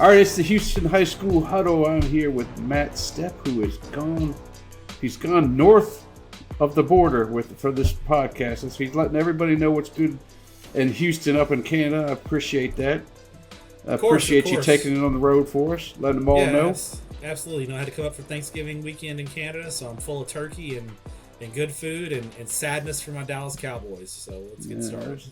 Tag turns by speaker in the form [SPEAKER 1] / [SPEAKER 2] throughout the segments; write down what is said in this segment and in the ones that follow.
[SPEAKER 1] All right, it's the Houston High School Huddle. I'm here with Matt Stepp, who is gone. He's gone north of the border for this podcast, and so he's letting everybody know what's good in Houston, up in Canada. I appreciate that. I appreciate you taking it on the road for us, letting them all know.
[SPEAKER 2] Absolutely. I had to come up for Thanksgiving weekend in Canada, so I'm full of turkey and good food and sadness for my Dallas Cowboys. So let's get started.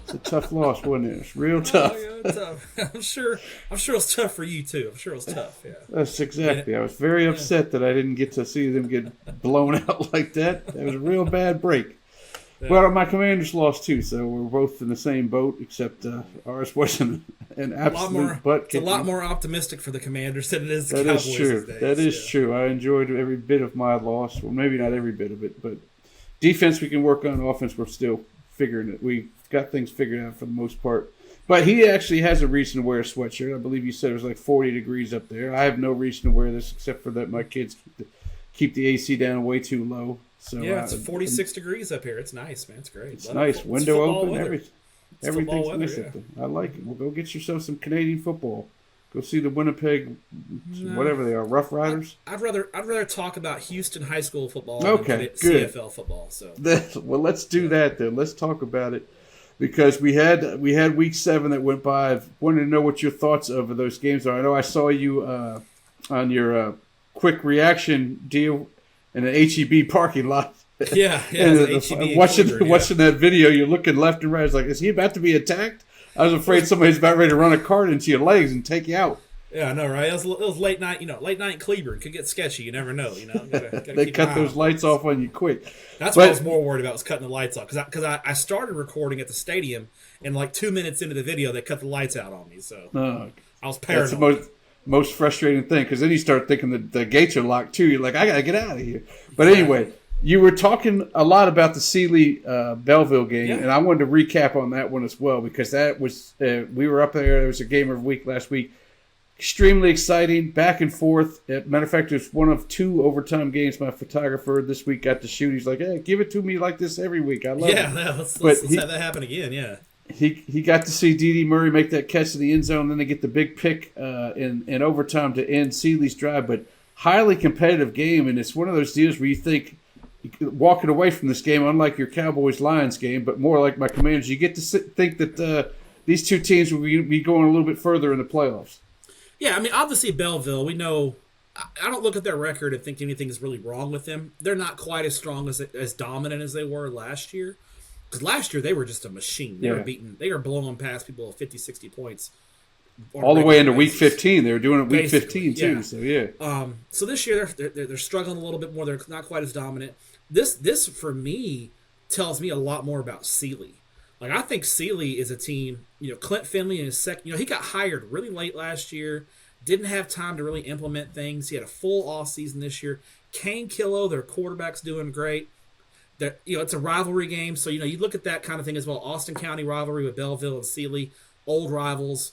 [SPEAKER 1] It's a tough loss, wasn't it? It's real tough.
[SPEAKER 2] Tough. I'm sure it was tough for you too. I'm sure it was tough. Yeah.
[SPEAKER 1] That's exactly. I was very upset that I didn't get to see them get blown out like that. That was a real bad break. Yeah. Well, my Commanders lost too, so we're both in the same boat, except ours wasn't an absolute butt
[SPEAKER 2] kicking. It's a lot more optimistic for the Commanders than it is the
[SPEAKER 1] Cowboys.
[SPEAKER 2] That is true.
[SPEAKER 1] These days. That is true. I enjoyed every bit of my loss. Well, maybe not every bit of it, but defense we can work on. Offense we're still figuring it. We got things figured out for the most part. But he actually has a reason to wear a sweatshirt. I believe you said it was like 40 degrees up there. I have no reason to wear this except for that my kids keep the AC down way too low. So
[SPEAKER 2] yeah, it's 46 degrees up here. It's nice, man. It's great.
[SPEAKER 1] It's nice. Window open. Everything's
[SPEAKER 2] weather,
[SPEAKER 1] nice up there. I like it. Well, go get yourself some Canadian football. Go see the Winnipeg, whatever they are, Rough Riders.
[SPEAKER 2] I'd rather talk about Houston high school football
[SPEAKER 1] than good.
[SPEAKER 2] CFL football. So
[SPEAKER 1] well, let's do that then. Let's talk about it because we had week 7 that went by. I wanted to know what your thoughts over those games are. I know I saw you on your quick reaction deal in an HEB parking lot.
[SPEAKER 2] Yeah.
[SPEAKER 1] Watching that video, you're looking left and right. It's like, is he about to be attacked? I was afraid somebody's about ready to run a cart into your legs and take you out.
[SPEAKER 2] Yeah, I know, right? It was late night. Late night in Cleburne could get sketchy. You never know. Gotta
[SPEAKER 1] they cut those lights off on you quick.
[SPEAKER 2] That's what I was more worried about, was cutting the lights off, because I started recording at the stadium, and like 2 minutes into the video, they cut the lights out on me. So I was paranoid.
[SPEAKER 1] That's the most frustrating thing, because then you start thinking that the gates are locked too. You're like, I gotta get out of here. But anyway. You were talking a lot about the Sealy-Belleville game, and I wanted to recap on that one as well, because that was we were up there. There was a game of the week last week. Extremely exciting, back and forth. Matter of fact, it was one of 2 overtime games my photographer this week got to shoot. He's like, hey, give it to me like this every week. I love it.
[SPEAKER 2] Let's have that happen again, yeah.
[SPEAKER 1] He got to see D.D. Murray make that catch to the end zone, and then they get the big pick in overtime to end Sealy's drive. But highly competitive game, and it's one of those deals where you think, walking away from this game, unlike your Cowboys-Lions game, but more like my Commanders, you get to think that these two teams will be going a little bit further in the playoffs.
[SPEAKER 2] Yeah, I mean, obviously Belleville, we know, I don't look at their record and think anything is really wrong with them. They're not quite as strong, as dominant as they were last year. Because last year they were just a machine. They were blowing past people 50, 60 points.
[SPEAKER 1] All the way into week 15. They were doing it week 15 too. Yeah. So yeah.
[SPEAKER 2] So this year they're struggling a little bit more. They're not quite as dominant. This for me tells me a lot more about Sealy. Like, I think Sealy is a team. Clint Finley in his second. He got hired really late last year. Didn't have time to really implement things. He had a full off season this year. Kane Killow, their quarterback's doing great. It's a rivalry game, so you look at that kind of thing as well. Austin County rivalry with Belleville and Sealy, old rivals.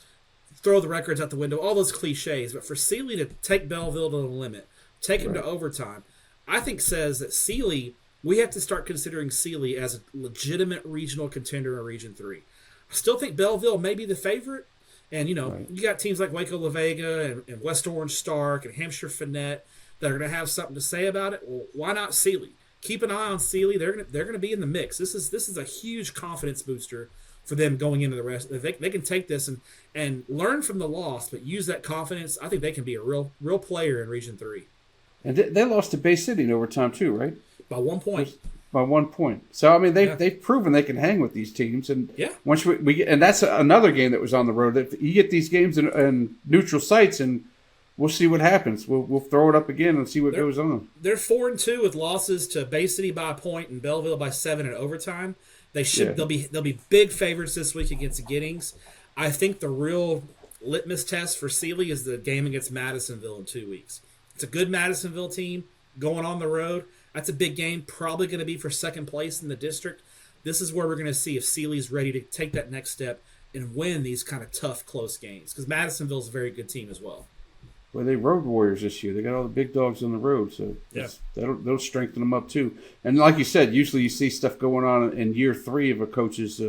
[SPEAKER 2] Throw the records out the window, all those cliches. But for Sealy to take Belleville to the limit, take him to overtime, I think says that Sealy, we have to start considering Sealy as a legitimate regional contender in Region 3. I still think Belleville may be the favorite. And, you got teams like Waco La Vega and West Orange Stark and Hampshire Finette that are going to have something to say about it. Well, why not Sealy? Keep an eye on Sealy. They're going to be in the mix. This is a huge confidence booster for them going into the rest. If they can take this and learn from the loss, but use that confidence, I think they can be a real player in Region 3. And
[SPEAKER 1] they lost to Bay City in overtime too, right?
[SPEAKER 2] By 1 point.
[SPEAKER 1] By 1 point. So I mean, they've proven they can hang with these teams, and once we get, and that's another game that was on the road. That you get these games in neutral sites, and we'll see what happens. We'll throw it up again and see what goes on.
[SPEAKER 2] They're 4-2 with losses to Bay City by a point and Belleville by 7 in overtime. They'll be big favorites this week against the Giddings. I think the real litmus test for Sealy is the game against Madisonville in 2 weeks. It's a good Madisonville team going on the road. That's a big game, probably going to be for second place in the district. This is where we're going to see if Sealy's ready to take that next step and win these kind of tough, close games. Because Madisonville's a very good team as well.
[SPEAKER 1] Well, they road warriors this year. They got all the big dogs on the road, so that'll strengthen them up too. And like you said, usually you see stuff going on in year 3 of a coach's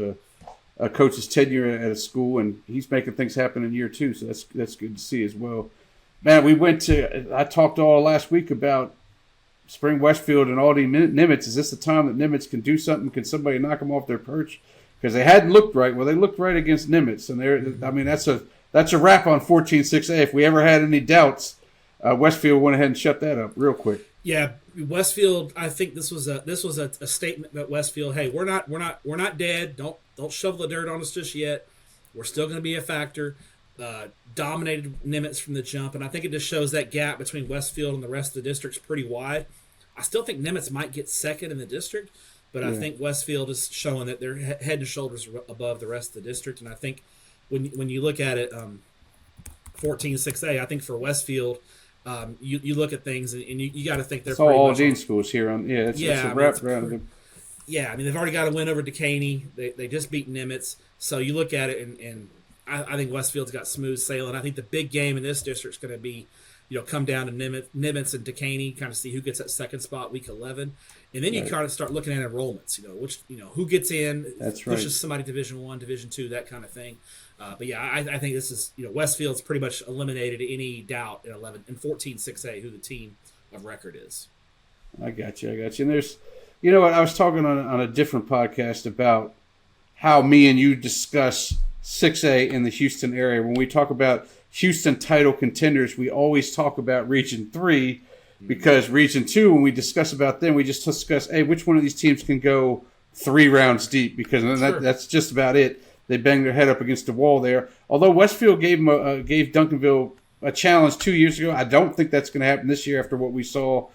[SPEAKER 1] coach's tenure at a school, and he's making things happen in year 2. So that's good to see as well. Man, I talked all last week about Spring Westfield and Aldi Nimitz. Is this the time that Nimitz can do something? Can somebody knock them off their perch? Because they hadn't looked right. Well, they looked right against Nimitz, and that's a wrap on 14-6A. If we ever had any doubts, Westfield went ahead and shut that up real quick.
[SPEAKER 2] Yeah, Westfield. I think this was a statement about Westfield. Hey, we're not dead. Don't shovel the dirt on us just yet. We're still going to be a factor. Dominated Nimitz from the jump, and I think it just shows that gap between Westfield and the rest of the district's pretty wide. I still think Nimitz might get second in the district, but I think Westfield is showing that they're head and shoulders above the rest of the district. And I think when you look at it, 14-6A, I think for Westfield, you look at things and you got to think they're
[SPEAKER 1] it's all Dean schools here on it's a wrap around them.
[SPEAKER 2] Yeah, I mean they've already got a win over Decaney. They just beat Nimitz, so you look at it and I think Westfield's got smooth sailing. I think the big game in this district is going to be, come down to Nimitz and Decaney, kind of see who gets that second spot week 11, and then you kind of start looking at enrollments. Who gets in, pushes somebody Division I, Division II, that kind of thing. But yeah, I think this is Westfield's pretty much eliminated any doubt in 14-6A who the team of record is.
[SPEAKER 1] I got you. And there's, what I was talking on a different podcast about how me and you discuss 6A in the Houston area. When we talk about Houston title contenders, we always talk about Region 3 because Region 2, when we discuss about them, we just discuss, hey, which one of these teams can go 3 rounds deep, because that's just about it. They banged their head up against the wall there. Although Westfield gave Duncanville a challenge 2 years ago, I don't think that's going to happen this year after what we saw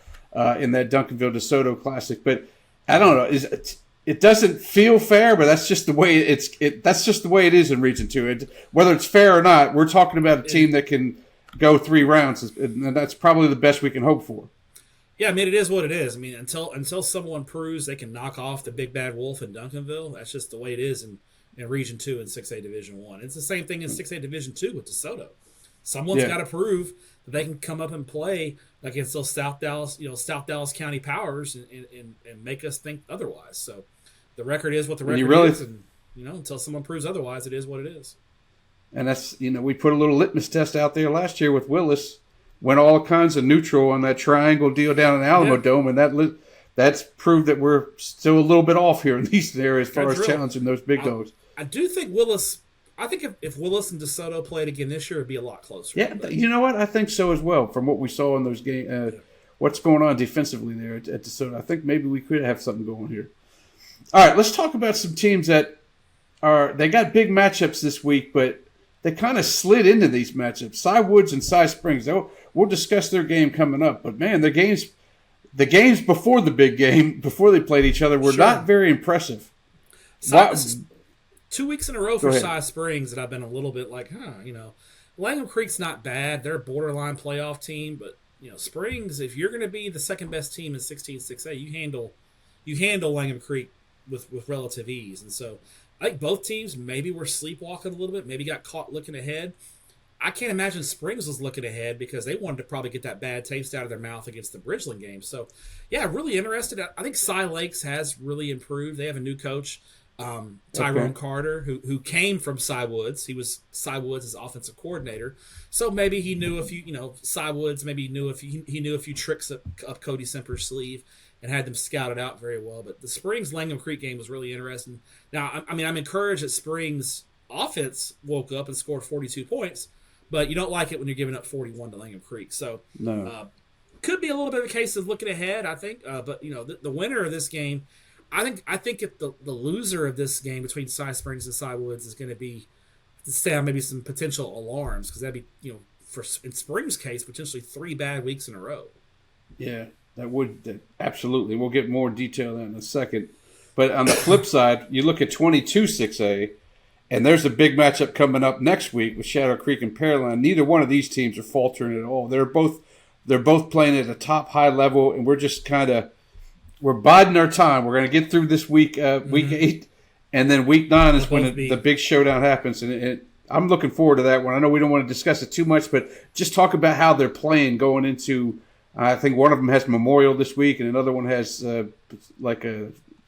[SPEAKER 1] in that Duncanville DeSoto Classic. But I don't know. It doesn't feel fair, but that's just the way that's just the way it is in Region 2. Whether it's fair or not, we're talking about a team that can go 3 rounds, and that's probably the best we can hope for.
[SPEAKER 2] Yeah, I mean, it is what it is. I mean, until someone proves they can knock off the big bad wolf in Duncanville, that's just the way it is in Region 2 and 6A Division 1. It's the same thing in 6A Division 2 with DeSoto. Someone's got to prove that they can come up and play against those South Dallas County powers and make us think otherwise. So the record is what the record is, and until someone proves otherwise, it is what it is.
[SPEAKER 1] And that's we put a little litmus test out there last year with Willis, went all kinds of neutral on that triangle deal down in Alamo Dome, and that's proved that we're still a little bit off here in these areas as far as challenging those big dogs.
[SPEAKER 2] I do think Willis. I think if Willis and DeSoto played again this year, it'd be a lot closer.
[SPEAKER 1] Yeah, you know what? I think so as well. From what we saw in those games, what's going on defensively there at DeSoto, I think maybe we could have something going here. All right, let's talk about some teams that they got big matchups this week, but they kind of slid into these matchups. Cy Woods and Cy Springs. We'll discuss their game coming up, but man, the games before the big game, before they played each other, were not very impressive.
[SPEAKER 2] This is 2 weeks in a row for Cy Springs that I've been a little bit like, Langham Creek's not bad. They're a borderline playoff team, but Springs, if you're going to be the second best team in 16-6A, you handle Langham Creek with relative ease. And so I think both teams maybe were sleepwalking a little bit, maybe got caught looking ahead. I can't imagine Springs was looking ahead because they wanted to probably get that bad taste out of their mouth against the Bridgeland game. So, yeah, really interested. I think Cy Lakes has really improved. They have a new coach, Tyrone Carter, who came from Cy Woods. He was Cy Woods' offensive coordinator. So maybe he knew a few, Cy Woods maybe he knew a few tricks up Cody Semper's sleeve and had them scouted out very well. But the Springs Langham Creek game was really interesting. Now, I'm encouraged that Springs offense woke up and scored 42 points, but you don't like it when you're giving up 41 to Langham Creek. So could be a little bit of a case of looking ahead, I think. But the winner of this game, I think if the loser of this game between Cy Springs and Cy Woods is going to be to sound maybe some potential alarms, because that'd be for in Springs' case potentially 3 bad weeks in a row.
[SPEAKER 1] Yeah. Absolutely. We'll get more detail on that in a second. But on the flip side, you look at 22-6A, and there's a big matchup coming up next week with Shadow Creek and Pearline. Neither one of these teams are faltering at all. They're both playing at a top high level, and we're just we're biding our time. We're going to get through this week, week 8, and then week 9 is when the big showdown happens. And I'm looking forward to that one. I know we don't want to discuss it too much, but just talk about how they're playing going into. I think one of them has Memorial this week, and another one has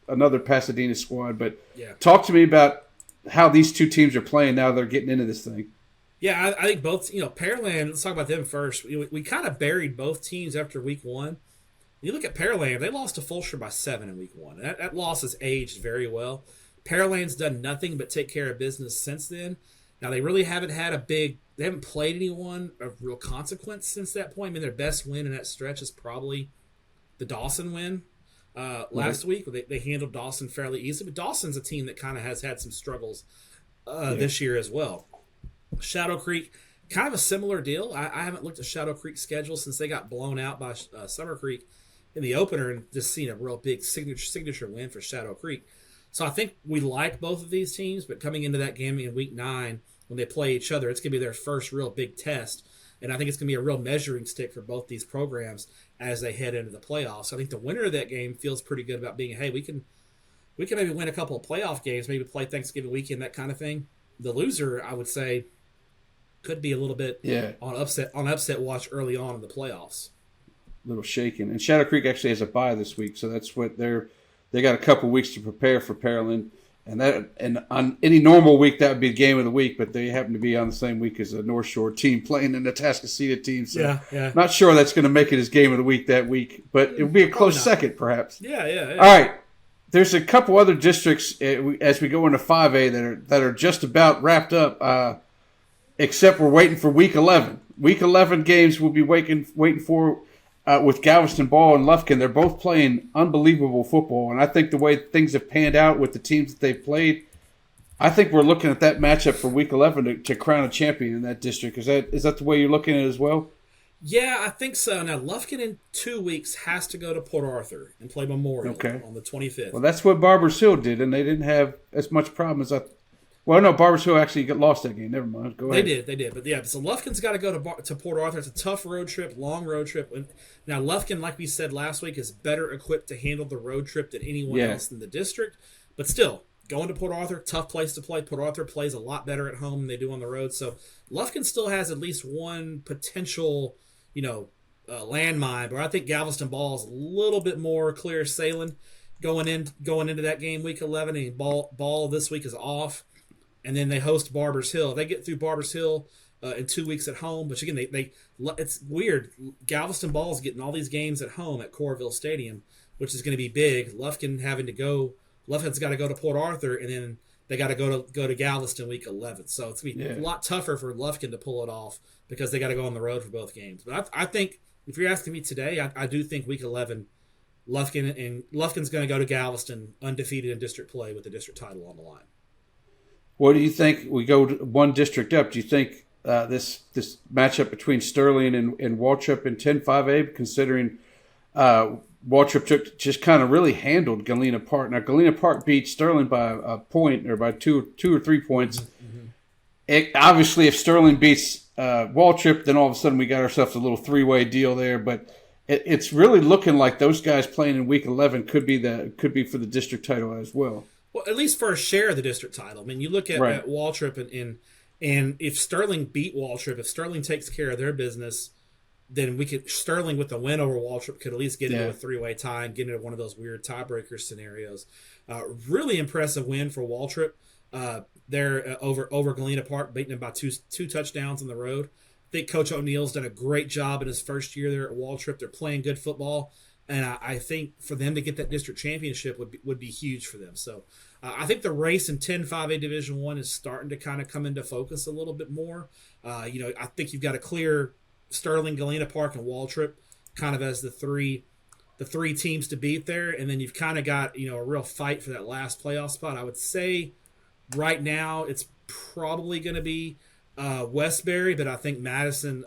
[SPEAKER 1] another Pasadena squad. But talk to me about how these two teams are playing now they're getting into this thing.
[SPEAKER 2] Yeah, I think both, Pearland, let's talk about them first. We kind of buried both teams after week one. You look at Pearland, they lost to Fulshire by 7 in week one. That loss has aged very well. Pearland's done nothing but take care of business since then. Now, they really haven't had they haven't played anyone of real consequence since that point. I mean, their best win in that stretch is probably the Dawson win last week. They handled Dawson fairly easily, but Dawson's a team that kind of has had some struggles this year as well. Shadow Creek, kind of a similar deal. I haven't looked at Shadow Creek's schedule since they got blown out by Summer Creek in the opener and just seen a real big signature win for Shadow Creek. So I think we like both of these teams, but coming into that game in week 9 when they play each other, it's going to be their first real big test. And I think it's going to be a real measuring stick for both these programs as they head into the playoffs. So I think the winner of that game feels pretty good about being, hey, we can maybe win a couple of playoff games, maybe play Thanksgiving weekend, that kind of thing. The loser, I would say, could be a little bit on upset watch early on in the playoffs.
[SPEAKER 1] A little shaken. And Shadow Creek actually has a bye this week, so that's what they got a couple weeks to prepare for Pearland. And on any normal week that would be the game of the week, but they happen to be on the same week as the North Shore team playing in the Atascocita team. So not sure that's going to make it as game of the week that week, but it would be a close second perhaps.
[SPEAKER 2] Yeah.
[SPEAKER 1] All right. There's a couple other districts as we go into 5A that are just about wrapped up, except we're waiting for Week 11. Week 11 games we'll be waiting for with Galveston Ball and Lufkin. They're both playing unbelievable football, and I think the way things have panned out with the teams that they've played, I think we're looking at that matchup for Week 11 to crown a champion in that district. Is that the way you're looking at it as well?
[SPEAKER 2] Yeah, I think so. Now, Lufkin in 2 weeks has to go to Port Arthur and play Memorial on the 25th.
[SPEAKER 1] Well, that's what Barbers Hill did, and they didn't have as much problem as I. Well, no, Barbers Hill actually lost that game. Never mind. Go ahead.
[SPEAKER 2] They did. But yeah, so Lufkin's got to go to Port Arthur. It's a tough road trip, long road trip. Now, Lufkin, like we said last week, is better equipped to handle the road trip than anyone else in the district. But still, going to Port Arthur, tough place to play. Port Arthur plays a lot better at home than they do on the road. So Lufkin still has at least one potential, landmine. But I think Galveston Ball is a little bit more clear sailing going into that game, Week 11. And Ball this week is off. And then they host Barbers Hill. They get through Barbers Hill in 2 weeks at home. But again, it's weird. Galveston Ball is getting all these games at home at Coralville Stadium, which is going to be big. Lufkin's got to go to Port Arthur, and then they got to go to Galveston Week 11. So it's going to be a lot tougher for Lufkin to pull it off because they got to go on the road for both games. But I think if you're asking me today, I do think Week 11, Lufkin's going to go to Galveston undefeated in district play with the district title on the line.
[SPEAKER 1] What do you think? We go one district up. Do you think this matchup between Sterling and Waltrip in 10-5A, considering Waltrip just kind of really handled Galena Park? Now, Galena Park beat Sterling by a point or by two or 3 points. Mm-hmm. Obviously, if Sterling beats Waltrip, then all of a sudden we got ourselves a little 3-way deal there. But it's really looking like those guys playing in Week 11 could be for the district title as well.
[SPEAKER 2] Well, at least for a share of the district title. I mean, you look at Waltrip and if Sterling beat Waltrip, if Sterling takes care of their business, then Sterling with the win over Waltrip could at least get into a 3-way tie and get into one of those weird tiebreaker scenarios. Really impressive win for Waltrip. They're over Galena Park, beating them by two touchdowns on the road. I think Coach O'Neill's done a great job in his first year there at Waltrip. They're playing good football. And I think for them to get that district championship would be huge for them. So I think the race in 10-5A Division I is starting to kind of come into focus a little bit more. I think you've got a clear Sterling, Galena Park, and Waltrip kind of as the three teams to beat there. And then you've kind of got, a real fight for that last playoff spot. I would say right now it's probably going to be Westbury, but I think Madison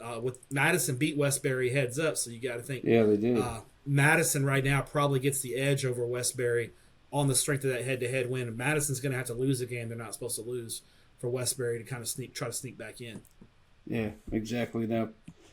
[SPEAKER 2] beat Westbury heads up. So you got to think.
[SPEAKER 1] Yeah, they did.
[SPEAKER 2] Madison right now probably gets the edge over Westbury on the strength of that head-to-head win. And Madison's going to have to lose a game they're not supposed to lose for Westbury to kind of try to sneak back in.
[SPEAKER 1] Yeah, exactly. Now,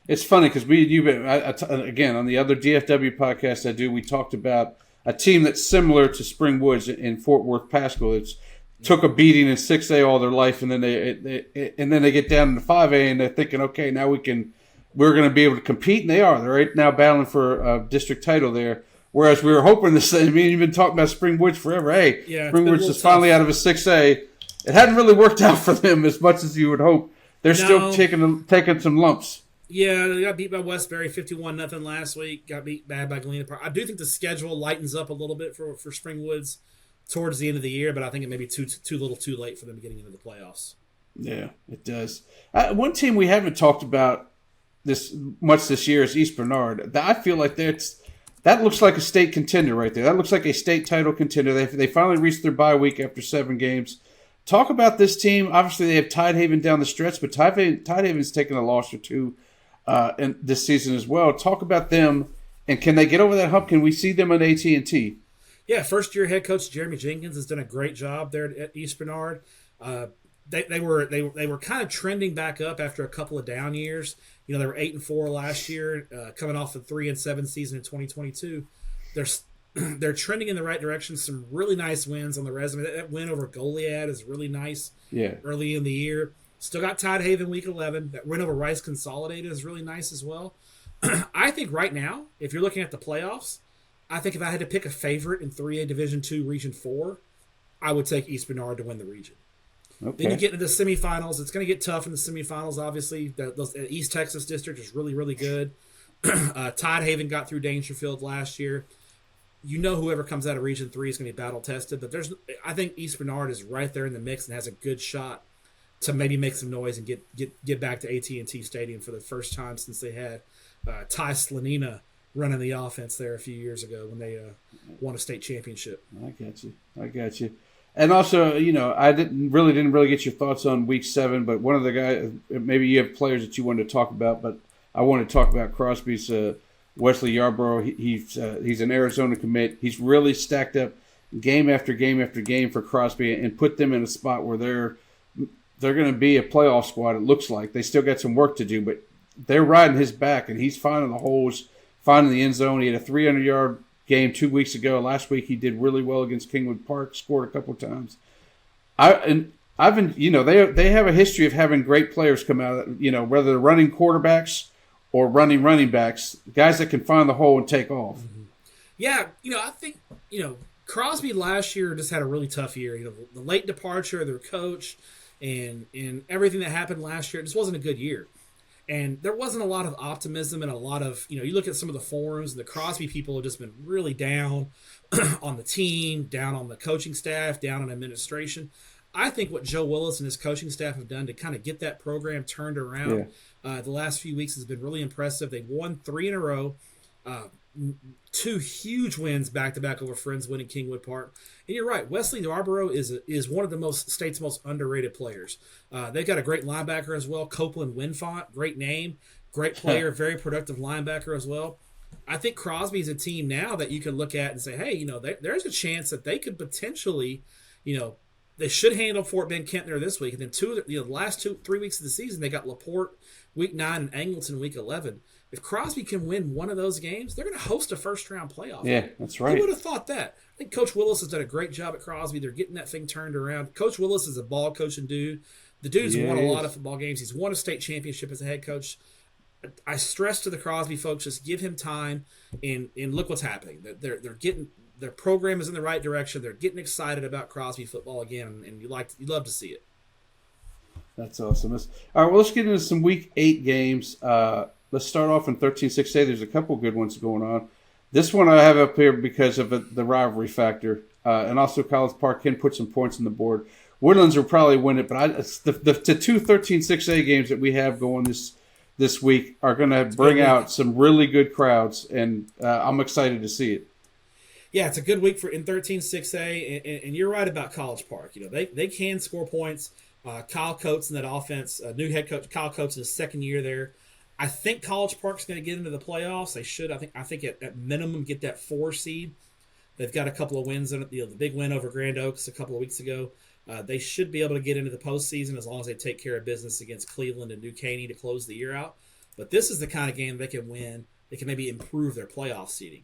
[SPEAKER 1] it's funny because again, on the other DFW podcast I do, we talked about a team that's similar to Spring Woods in Fort Worth Pascal. It's took a beating in 6A all their life, and then they get down into 5A and they're thinking, okay, now we're going to be able to compete, and they are. They're right now battling for a district title there. Whereas we were hoping the same. I mean, you've been talking about Spring Woods forever. Hey, Spring Woods is finally out of a 6A. it hadn't really worked out for them as much as you would hope. They're still taking some lumps.
[SPEAKER 2] Yeah, they got beat by Westbury 51-0 last week. Got beat bad by Galena Park. I do think the schedule lightens up a little bit for Springwoods towards the end of the year, but I think it may be too little too late for them getting into the playoffs.
[SPEAKER 1] Yeah, it does. One team we haven't talked about this year is East Bernard. I feel like that looks like a state contender right there. That looks like a state title contender. They finally reached their bye week after 7 games. Talk about this team. Obviously, they have Tidehaven down the stretch, but Tidehaven's taken a loss or two in this season as well. Talk about them, and can they get over that hump? Can we see them at AT&T?
[SPEAKER 2] Yeah, first-year head coach Jeremy Jenkins has done a great job there at East Bernard. They were kind of trending back up after a couple of down years. You know, they were 8-4 last year, coming off a 3-7 season in 2022. They're trending in the right direction. Some really nice wins on the resume. That win over Goliad is really nice.
[SPEAKER 1] Yeah.
[SPEAKER 2] Early in the year, still got Tidehaven week 11. That win over Rice Consolidated is really nice as well. I think right now, if you're looking at the playoffs, I think if I had to pick a favorite in 3A Division II Region 4, I would take East Bernard to win the region.
[SPEAKER 1] Okay.
[SPEAKER 2] Then you get into the semifinals. It's going to get tough in the semifinals, obviously. The East Texas district is really, really good. Tidehaven got through Dangerfield last year. You know whoever comes out of Region 3 is going to be battle-tested. But I think East Bernard is right there in the mix and has a good shot to maybe make some noise and get back to AT&T Stadium for the first time since they had Ty Slanina running the offense there a few years ago when they won a state championship.
[SPEAKER 1] I got you. And also, you know, I didn't really get your thoughts on Week 7, but one of the guys, maybe you have players that you wanted to talk about, but I want to talk about Crosby's Wesley Yarborough. He's an Arizona commit. He's really stacked up game after game after game for Crosby and put them in a spot where they're going to be a playoff squad. It looks like they still got some work to do, but they're riding his back, and he's finding the holes, finding the end zone. He had a 300-yard game 2 weeks ago. Last week he did really well against Kingwood Park, scored a couple times. I've been, you know, they have a history of having great players come out, you know, whether they're running quarterbacks or running backs, guys that can find the hole and take off.
[SPEAKER 2] Mm-hmm. Yeah, you know, I think, you know, Crosby last year just had a really tough year. You know, the late departure of their coach and everything that happened last year, it just wasn't a good year. And there wasn't a lot of optimism and a lot of, you know, you look at some of the forums, and the Crosby people have just been really down on the team, down on the coaching staff, down on administration. I think what Joe Willis and his coaching staff have done to kind of get that program turned around the last few weeks has been really impressive. They've won 3 in a row, 2 huge wins back-to-back over Friendswood and Kingwood Park. And you're right, Wesley Yarborough is one of the state's most underrated players. They've got a great linebacker as well, Copeland Winfont, great name, great player, very productive linebacker as well. I think Crosby's a team now that you can look at and say, hey, you know, there's a chance that they could potentially, you know, they should handle Fort Bend Kentner this week. And then the last 3 weeks of the season, they got LaPorte week 9 and Angleton week 11. If Crosby can win one of those games, they're going to host a first-round playoff.
[SPEAKER 1] Yeah, that's right.
[SPEAKER 2] Who would have thought that? I think Coach Willis has done a great job at Crosby. They're getting that thing turned around. Coach Willis is a ball coaching dude. The dude's won a lot of football games. He's won a state championship as a head coach. I stress to the Crosby folks, just give him time and look what's happening. They're getting their program is in the right direction. They're getting excited about Crosby football again, and you love to see it.
[SPEAKER 1] That's awesome. All right, well, let's get into some Week 8 games. Let's start off in 13-6A. There's a couple good ones going on. This one I have up here because of the rivalry factor, and also College Park can put some points on the board. Woodlands will probably win it, but the 2 13-6A games that we have going this week are going to bring out some really good crowds, and I'm excited to see it.
[SPEAKER 2] Yeah, it's a good week in 13-6A, and you're right about College Park. You know, they can score points. Kyle Coates in that offense, new head coach Kyle Coates in his second year there. I think College Park's going to get into the playoffs. They should. I think at minimum get that 4 seed. They've got a couple of wins in it. You know, the big win over Grand Oaks a couple of weeks ago. They should be able to get into the postseason as long as they take care of business against Cleveland and New Caney to close the year out. But this is the kind of game they can win. They can maybe improve their playoff seeding.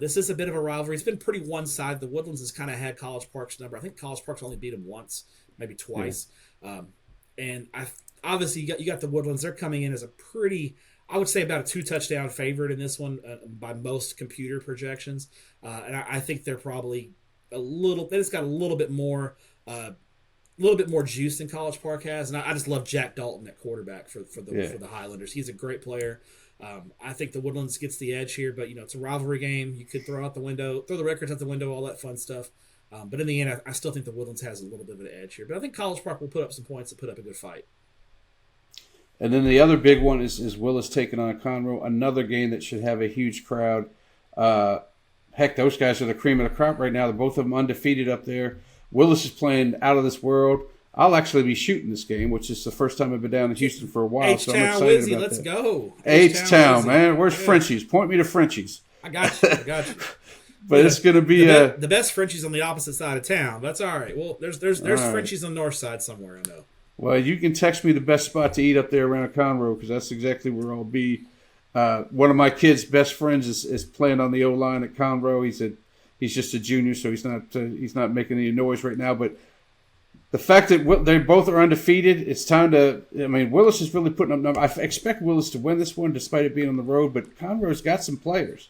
[SPEAKER 2] This is a bit of a rivalry. It's been pretty one-sided. The Woodlands has kind of had College Park's number. I think College Park's only beat them once, maybe twice. Yeah. And obviously you got the Woodlands. They're coming in as a pretty, I would say about a 2-touchdown favorite in this one by most computer projections. And I think they're probably they just got a little bit more little bit more juice than College Park has, and I just love Jack Dalton at quarterback for the Highlanders. He's a great player. I think the Woodlands gets the edge here, but it's a rivalry game. You could throw the records out the window, all that fun stuff. But in the end, I still think the Woodlands has a little bit of an edge here. But I think College Park will put up some points and put up a good fight.
[SPEAKER 1] And then the other big one is Willis taking on Conroe, another game that should have a huge crowd. Heck, those guys are the cream of the crop right now. They're both of them undefeated up there. Willis is playing out of this world. I'll actually be shooting this game, which is the first time I've been down in Houston for a while. So I'm excited
[SPEAKER 2] Wizzy,
[SPEAKER 1] about
[SPEAKER 2] let's
[SPEAKER 1] that.
[SPEAKER 2] Go.
[SPEAKER 1] H-Town, man. Where's Frenchies? Point me to Frenchies.
[SPEAKER 2] I got you.
[SPEAKER 1] But it's going to be
[SPEAKER 2] the best Frenchies on the opposite side of town. That's all right. Well, there's Frenchies on the north side somewhere, I know.
[SPEAKER 1] Well, you can text me the best spot to eat up there around Conroe because that's exactly where I'll be. One of my kids' best friends is playing on the O-line at Conroe. He's just a junior, so he's not making any noise right now. But the fact that they both are undefeated, it's time to. I mean, Willis is really putting up numbers. I expect Willis to win this one, despite it being on the road. But Conroe's got some players.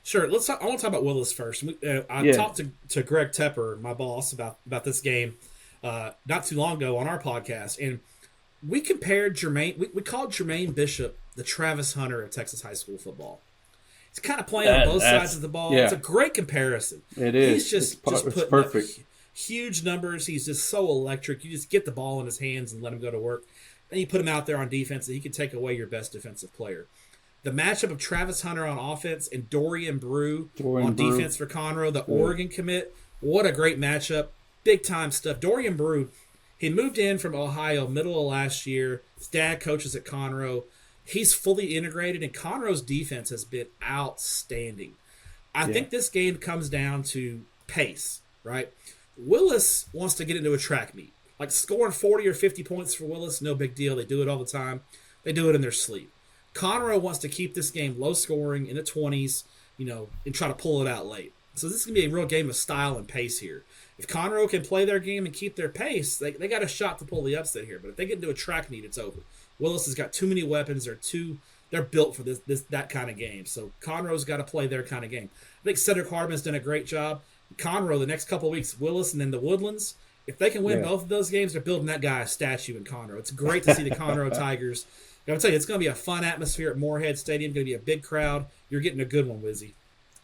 [SPEAKER 2] Sure. I want to talk about Willis first. I talked to Greg Tepper, my boss, about this game not too long ago on our podcast, and we compared Jermaine. We called Jermaine Bishop the Travis Hunter of Texas high school football. He's kind of playing on both sides of the ball. Yeah. It's a great comparison.
[SPEAKER 1] It is.
[SPEAKER 2] He's just putting
[SPEAKER 1] perfect.
[SPEAKER 2] Up huge numbers. He's just so electric. You just get the ball in his hands and let him go to work. Then you put him out there on defense, and he can take away your best defensive player. The matchup of Travis Hunter on offense and Dorian Brew on defense for Conroe, the Oregon commit, what a great matchup. Big-time stuff. Dorian Brew, he moved in from Ohio middle of last year. His dad coaches at Conroe. He's fully integrated, and Conroe's defense has been outstanding. I think this game comes down to pace, right? Willis wants to get into a track meet. Like scoring 40 or 50 points for Willis, no big deal. They do it all the time. They do it in their sleep. Conroe wants to keep this game low scoring in the 20s, and try to pull it out late. So this is going to be a real game of style and pace here. If Conroe can play their game and keep their pace, they got a shot to pull the upset here. But if they get into a track meet, it's over. Willis has got too many weapons. They're built for that kind of game. So Conroe's got to play their kind of game. I think Cedric Hardman's done a great job. Conroe, the next couple of weeks, Willis and then the Woodlands, if they can win both of those games, they're building that guy a statue in Conroe. It's great to see the Conroe Tigers. I'm tell you, it's going to be a fun atmosphere at Moorhead Stadium. Going to be a big crowd. You're getting a good one, Wizzy.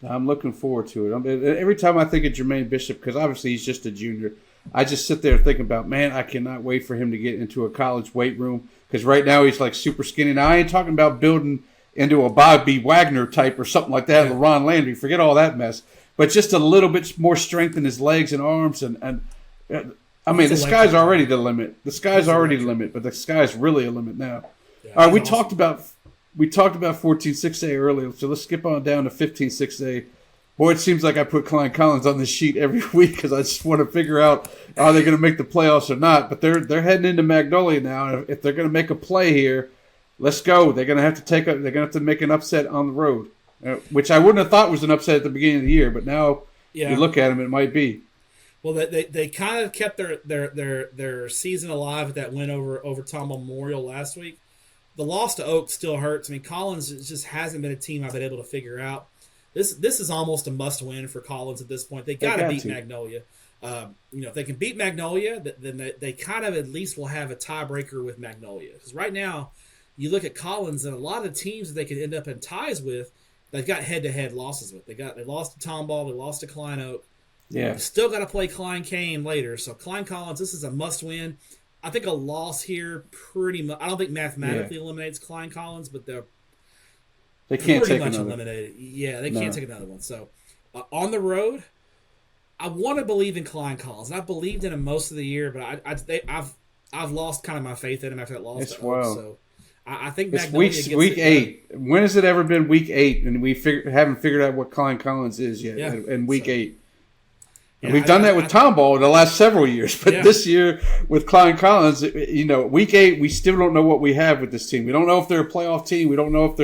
[SPEAKER 1] I'm looking forward to it. Every time I think of Jermaine Bishop, because obviously he's just a junior, I just sit there thinking about, man, I cannot wait for him to get into a college weight room. Because right now he's like super skinny. Now I ain't talking about building into a Bobby Wagner type or something like that, LaRon Landry. Forget all that mess. But just a little bit more strength in his legs and arms. And I mean, the sky's already the limit. The sky's already the limit, but the sky's really a limit now. Yeah, all right, we talked about 14-6A earlier, so let's skip on down to 15-6A. Boy, it seems like I put Klein Collins on this sheet every week because I just want to figure out are they going to make the playoffs or not. But they're heading into Magnolia now, and if they're going to make a play here, let's go. They're going to have to make an upset on the road, which I wouldn't have thought was an upset at the beginning of the year, but now you look at them, it might be.
[SPEAKER 2] Well, they kind of kept their season alive with that win over Tomball Memorial last week. The loss to Oak still hurts. I mean, Collins just hasn't been a team I've been able to figure out. This is almost a must-win for Collins at this point. They got to beat Magnolia. If they can beat Magnolia, then they kind of at least will have a tiebreaker with Magnolia. Because right now, you look at Collins and a lot of the teams that they could end up in ties with, they've got head-to-head losses with. They lost to Tomball, they lost to Klein Oak.
[SPEAKER 1] Yeah.
[SPEAKER 2] They still got to play Klein Kane later. So Klein Collins, this is a must-win. I think a loss here pretty much. I don't think mathematically eliminates Klein Collins, but
[SPEAKER 1] they can't
[SPEAKER 2] pretty
[SPEAKER 1] take
[SPEAKER 2] much
[SPEAKER 1] another.
[SPEAKER 2] eliminated. Yeah, they can't take another one. So on the road, I want to believe in Klein Collins, and I believed in him most of the year, but I've lost kind of my faith in him after that loss to Oak. So I think
[SPEAKER 1] it's week 8. When has it ever been week 8, and we haven't figured out what Klein Collins is yet? Yeah. In week 8. And we've done that with Tomball in the last several years, but this year with Klein Collins, week 8, we still don't know what we have with this team. We don't know if they're a playoff team. We don't know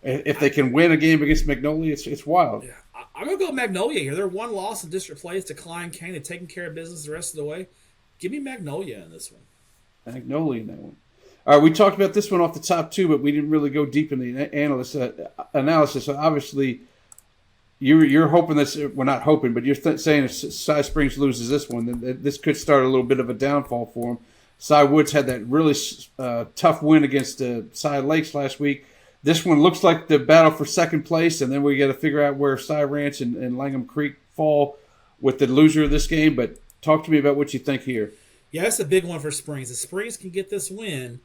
[SPEAKER 1] if they can win a game against Magnolia. It's wild.
[SPEAKER 2] Yeah. I'm gonna go Magnolia here. They're one loss in district plays to Klein Kane and taking care of business the rest of the way. Give me Magnolia in this one.
[SPEAKER 1] Magnolia in that one. All right, we talked about this one off the top too, but we didn't really go deep in the analysis. So obviously, you're hoping this. We're not hoping, but you're saying if Cy Springs loses this one, then this could start a little bit of a downfall for them. Cy Woods had that really tough win against Cy Lakes last week. This one looks like the battle for second place, and then we got to figure out where Cy Ranch and Langham Creek fall with the loser of this game. But talk to me about what you think here.
[SPEAKER 2] Yeah, that's a big one for Springs. If Springs can get this win,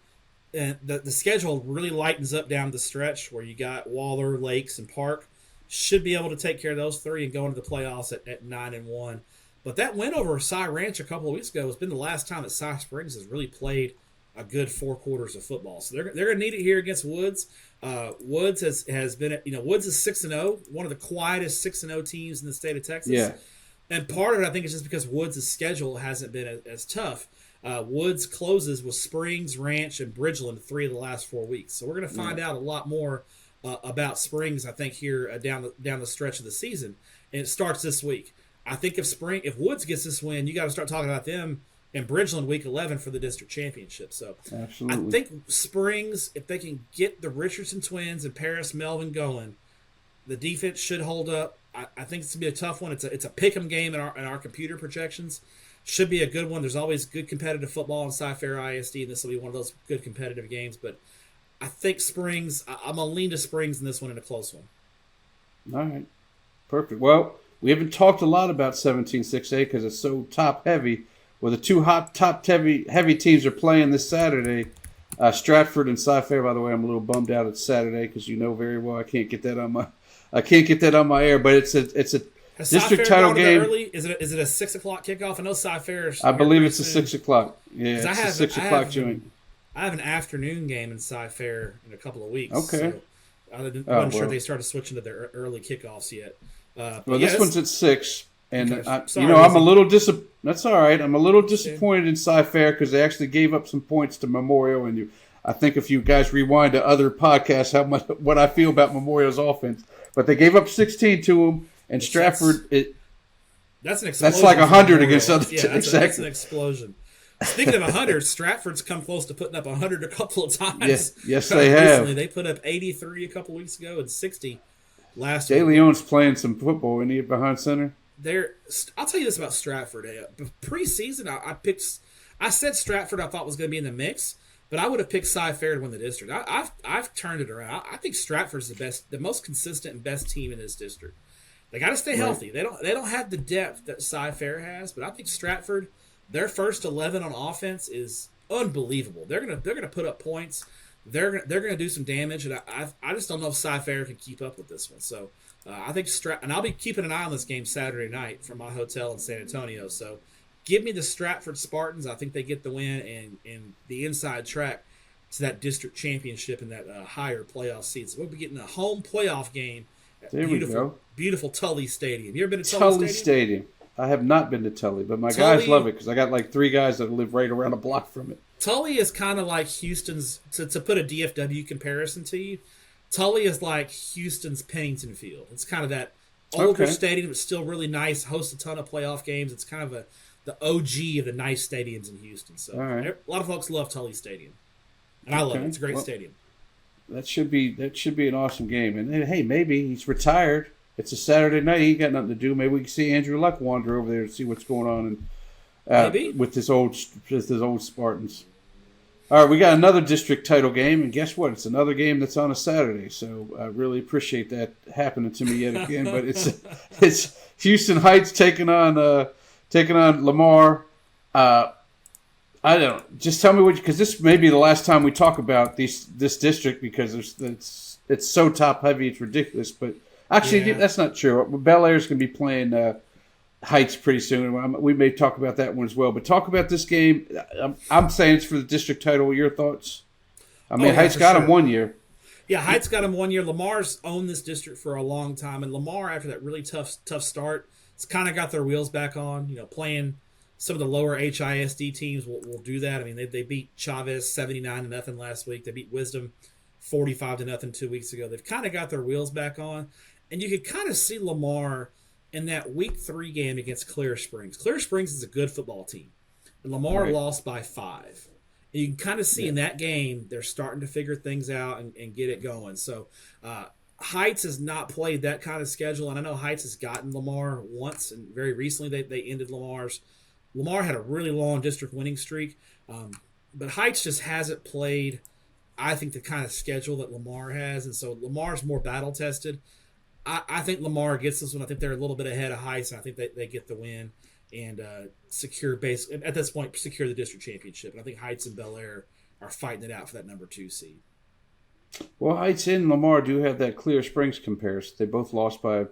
[SPEAKER 2] and the schedule really lightens up down the stretch where you got Waller, Lakes, and Park. Should be able to take care of those three and go into the playoffs at 9-1. But that win over Cy Ranch a couple of weeks ago has been the last time that Cy Springs has really played a good 4 quarters of football. So they're going to need it here against Woods. Woods has been, Woods is 6-0, one of the quietest 6-0 teams in the state of Texas.
[SPEAKER 1] Yeah.
[SPEAKER 2] And part of it, I think, is just because Woods' schedule hasn't been as tough. Woods closes with Springs, Ranch, and Bridgeland 3 of the last 4 weeks. So we're going to find out a lot more about Springs, I think, here down the stretch of the season. And it starts this week. I think if Woods gets this win, you got to start talking about them in Bridgeland week 11 for the district championship. So
[SPEAKER 1] absolutely.
[SPEAKER 2] I think Springs, if they can get the Richardson twins and Paris Melvin going, the defense should hold up. I think it's going to be a tough one. It's a pick 'em game in our computer projections. Should be a good one. There's always good competitive football in Cy-Fair ISD, and this will be one of those good competitive games. But I think Springs, I'm going to lean to Springs in this one in a close one.
[SPEAKER 1] All right. Perfect. Well, we haven't talked a lot about 17-6A because it's so top-heavy. Well, the two hot top-heavy teams are playing this Saturday. Stratford and Cy-Fair, by the way, I'm a little bummed out it's Saturday because you know very well I can't get that on my air. But it's a district title game.
[SPEAKER 2] Early? Is it a 6 o'clock kickoff? I know Cy-Fair.
[SPEAKER 1] I believe it's a 6 o'clock. Yeah, it's a 6 o'clock joint.
[SPEAKER 2] I have an afternoon game in Cy-Fair in a couple of weeks.
[SPEAKER 1] Okay.
[SPEAKER 2] So I wasn't sure they started switching to their early kickoffs yet.
[SPEAKER 1] This one's at 6, and
[SPEAKER 2] okay.
[SPEAKER 1] I'm a little That's all right. I'm a little disappointed in Cy-Fair because they actually gave up some points to Memorial, and I think if you guys rewind to other podcasts, what I feel about Memorial's offense, but they gave up 16 to them, and Stratford.
[SPEAKER 2] That's an explosion.
[SPEAKER 1] That's like 100 against other teams.
[SPEAKER 2] Exactly. That's an explosion. Speaking of 100, Stratford's come close to putting up 100 a couple of times.
[SPEAKER 1] Yes, they have.
[SPEAKER 2] Recently, they put up 83 a couple weigks ago and 60 last week.
[SPEAKER 1] De Leon's playing some football, isn't he, behind center?
[SPEAKER 2] I'll tell you this about Stratford. Preseason, I said Stratford I thought was going to be in the mix, but I would have picked Cy-Fair to win the district. I've turned it around. I think Stratford's the most consistent and best team in this district. They got to stay healthy. They don't have the depth that Cy-Fair has, but I think Stratford, their first 11 on offense is unbelievable. They're gonna put up points. They're gonna do some damage, and I just don't know if Cy-Fair can keep up with this one. So I think and I'll be keeping an eye on this game Saturday night from my hotel in San Antonio. So give me the Stratford Spartans. I think they get the win and the inside track to that district championship and that higher playoff seats. So we'll be getting a home playoff game at beautiful Tully Stadium. You ever been to Tully Stadium?
[SPEAKER 1] I have not been to Tully, but my guys love it because I got like 3 guys that live right around a block from it.
[SPEAKER 2] Tully is kind of like Houston's, to put a DFW comparison to you, Tully is like Houston's Pennington Field. It's kind of that older stadium, but still really nice, hosts a ton of playoff games. It's kind of the OG of the nice stadiums in Houston. So a lot of folks love Tully Stadium, and I love it. It's a great stadium.
[SPEAKER 1] That should be an awesome game. And hey, maybe he's retired. It's a Saturday night. He ain't got nothing to do. Maybe we can see Andrew Luck wander over there and see what's going on with his old Spartans. All right, we got another district title game, and guess what? It's another game that's on a Saturday. So I really appreciate that happening to me yet again. But it's Houston Heights taking on Lamar. I don't. Just tell me because this may be the last time we talk about this district because it's so top heavy. It's ridiculous, but. Actually, that's not true. Bel Air's going to be playing Heights pretty soon. We may talk about that one as well. But talk about this game. I'm saying it's for the district title. Your thoughts? I mean, Heights got him 1 year.
[SPEAKER 2] Yeah, Heights got him 1 year. Lamar's owned this district for a long time. And Lamar, after that really tough start, it's kind of got their wheels back on. Playing some of the lower HISD teams will do that. I mean, they beat Chavez 79-0 last week. They beat Wisdom 45-0 2 weeks ago. They've kind of got their wheels back on. And you could kind of see Lamar in that week 3 game against Clear Springs. Clear Springs is a good football team. And Lamar lost by 5. And you can kind of see in that game they're starting to figure things out and get it going. So Heights has not played that kind of schedule, and I know Heights has gotten Lamar once, and very recently they ended Lamar's. Lamar had a really long district winning streak, but Heights just hasn't played, I think, the kind of schedule that Lamar has, and so Lamar's more battle tested. I think Lamar gets this one. I think they're a little bit ahead of Heights, and I think they get the win and secure at this point secure the district championship. And I think Heights and Bel Air are fighting it out for that number 2 seed.
[SPEAKER 1] Well, Heights and Lamar do have that Clear Springs comparison. They both lost by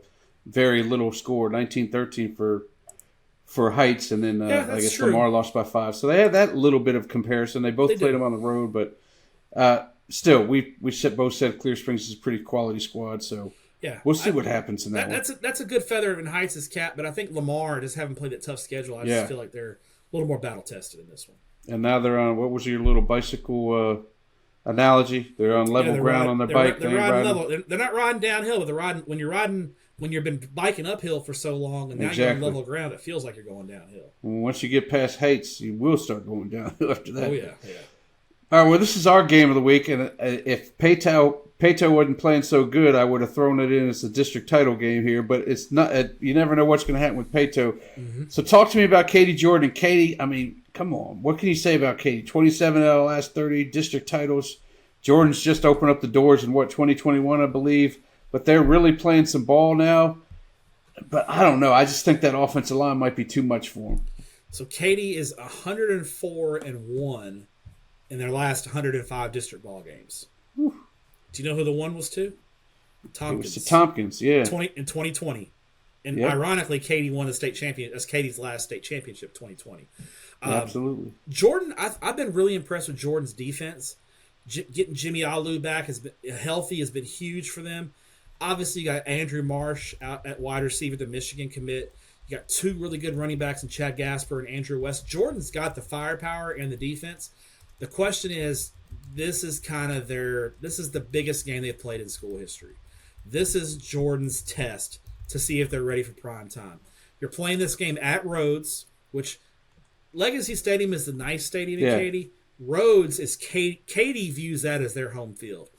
[SPEAKER 1] very little score, 19-13 for Heights, and then I guess true. Lamar lost by 5. So they have that little bit of comparison. They both played them on the road, but still, we both said Clear Springs is a pretty quality squad. So yeah, we'll see what happens in that one.
[SPEAKER 2] That's a good feather in Heights' cap, but I think Lamar just haven't played that tough schedule. I just feel like they're a little more battle tested in this one.
[SPEAKER 1] And now they're on, what was your little bicycle analogy? They're on level ground on their bike.
[SPEAKER 2] They're riding level. They're not riding downhill, but they're riding when you've been biking uphill for so long, and now you're on level ground. It feels like you're going downhill.
[SPEAKER 1] Once you get past Heights, you will start going downhill after that.
[SPEAKER 2] Oh yeah.
[SPEAKER 1] All right. Well, this is our game of the week, and if Peyto wasn't playing so good, I would have thrown it in as a district title game here. But it's not. You never know what's going to happen with Peyto. Mm-hmm. So talk to me about Katy Jordan. Katy, I mean, come on. What can you say about Katy? 27 out of the last 30 district titles. Jordan's just opened up the doors in 2021, I believe. But they're really playing some ball now. But I don't know. I just think that offensive line might be too much for them.
[SPEAKER 2] So Katy is 104-1 in their last 105 district ball games. Whew. Do you know who the one was to? Tompkins.
[SPEAKER 1] It was to Tompkins, yeah.
[SPEAKER 2] In 2020. And ironically, Katy won the state champion. That's Katy's last state championship, 2020.
[SPEAKER 1] Absolutely.
[SPEAKER 2] Jordan, I've been really impressed with Jordan's defense. Getting Jimmy Alu back has been healthy has been huge for them. Obviously, you got Andrew Marsh out at wide receiver, the Michigan commit. You got 2 really good running backs in Chad Gasper and Andrew West. Jordan's got the firepower and the defense. The question is, this is the biggest game they've played in school history. This is Jordan's test to see if they're ready for prime time. You're playing this game at Rhodes, which Legacy Stadium is the nice stadium in Katy. Rhodes is Katy views that as their home field.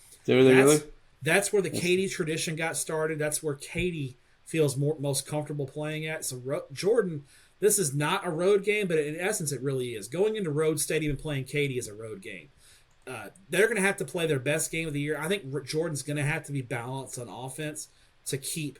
[SPEAKER 2] That's where the Katy tradition got started. That's where Katy feels most comfortable playing at. So Jordan, this is not a road game, but in essence it really is. Going into Rhodes Stadium and playing Katy is a road game. They're going to have to play their best game of the year. I think Jordan's going to have to be balanced on offense to keep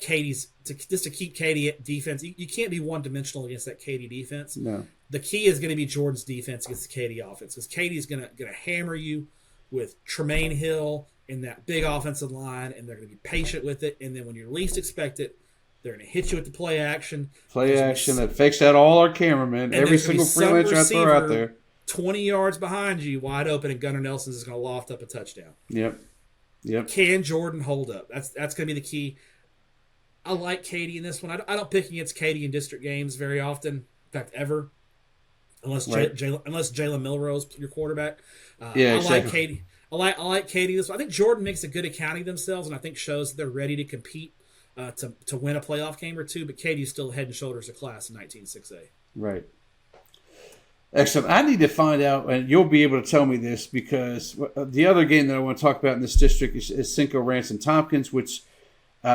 [SPEAKER 2] Katy's to keep Katy at defense. You can't be one dimensional against that Katy defense.
[SPEAKER 1] No.
[SPEAKER 2] The key is going to be Jordan's defense against the Katy offense, because Katy is going to hammer you with Tremaine Hill in that big offensive line, and they're going to be patient with it. And then when you least expect it, they're going to hit you with the play action.
[SPEAKER 1] That fakes out all our cameramen. Every single freelance I throw out there.
[SPEAKER 2] 20 yards behind you, wide open, and Gunnar Nelson's is going to loft up a touchdown.
[SPEAKER 1] Yep.
[SPEAKER 2] Can Jordan hold up? That's going to be the key. I like Katy in this one. I don't pick against Katy in district games very often. In fact, ever. Unless Jalen Milrose, your quarterback. I like Katy. I like Katy this one. I think Jordan makes a good accounting of themselves, and I think shows that they're ready to compete to win a playoff game or two. But Katy's still head and shoulders of class in 19-6A.
[SPEAKER 1] Right. Excellent. I need to find out, and you'll be able to tell me this, because the other game that I want to talk about in this district is Cinco Ranch and Tompkins, which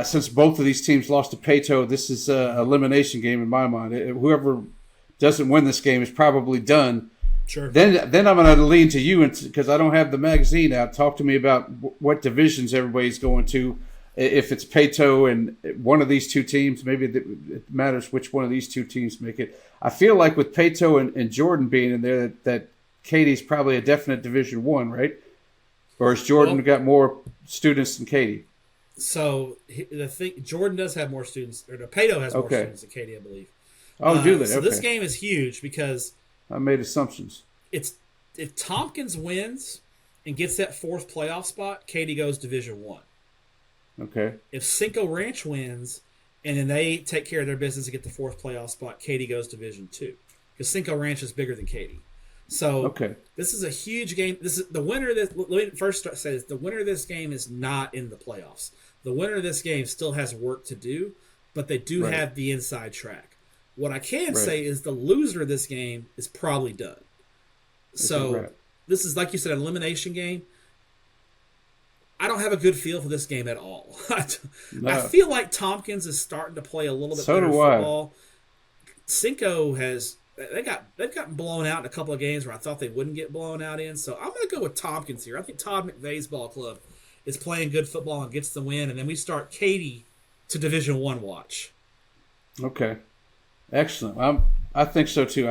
[SPEAKER 1] since both of these teams lost to Peyto, this is an elimination game in my mind. Whoever doesn't win this game is probably done.
[SPEAKER 2] Sure.
[SPEAKER 1] Then I'm going to lean to you, because I don't have the magazine out. Talk to me about what divisions everybody's going to. If it's Peyto and one of these two teams, maybe it matters which one of these two teams make it. I feel like with Peyto and Jordan being in there, that Katy's probably a definite Division I, right? Or has Jordan got more students than Katy?
[SPEAKER 2] So Jordan does have more students, or Peyto has more students than Katy, I believe.
[SPEAKER 1] Oh, do they?
[SPEAKER 2] So this game is huge because
[SPEAKER 1] I made assumptions.
[SPEAKER 2] If Tompkins wins and gets that 4th playoff spot, Katy goes Division I.
[SPEAKER 1] Okay. If
[SPEAKER 2] Cinco Ranch wins and then they take care of their business and get the 4th playoff spot, Katy goes Division II, because Cinco Ranch is bigger than Katy. So this is a huge game. This is the winner of this. Let me first say this: the winner of this game is not in the playoffs. The winner of this game still has work to do, but they do have the inside track. What I can say is the loser of this game is probably done. So this is, like you said, an elimination game. I don't have a good feel for this game at all.
[SPEAKER 1] No.
[SPEAKER 2] I feel like Tompkins is starting to play a little bit better football. Cinco they've gotten blown out in a couple of games where I thought they wouldn't get blown out in. So I'm going to go with Tompkins here. I think Todd McVay's ball club is playing good football and gets the win, and then we start Katy to Division I watch.
[SPEAKER 1] Okay, excellent. I think so too.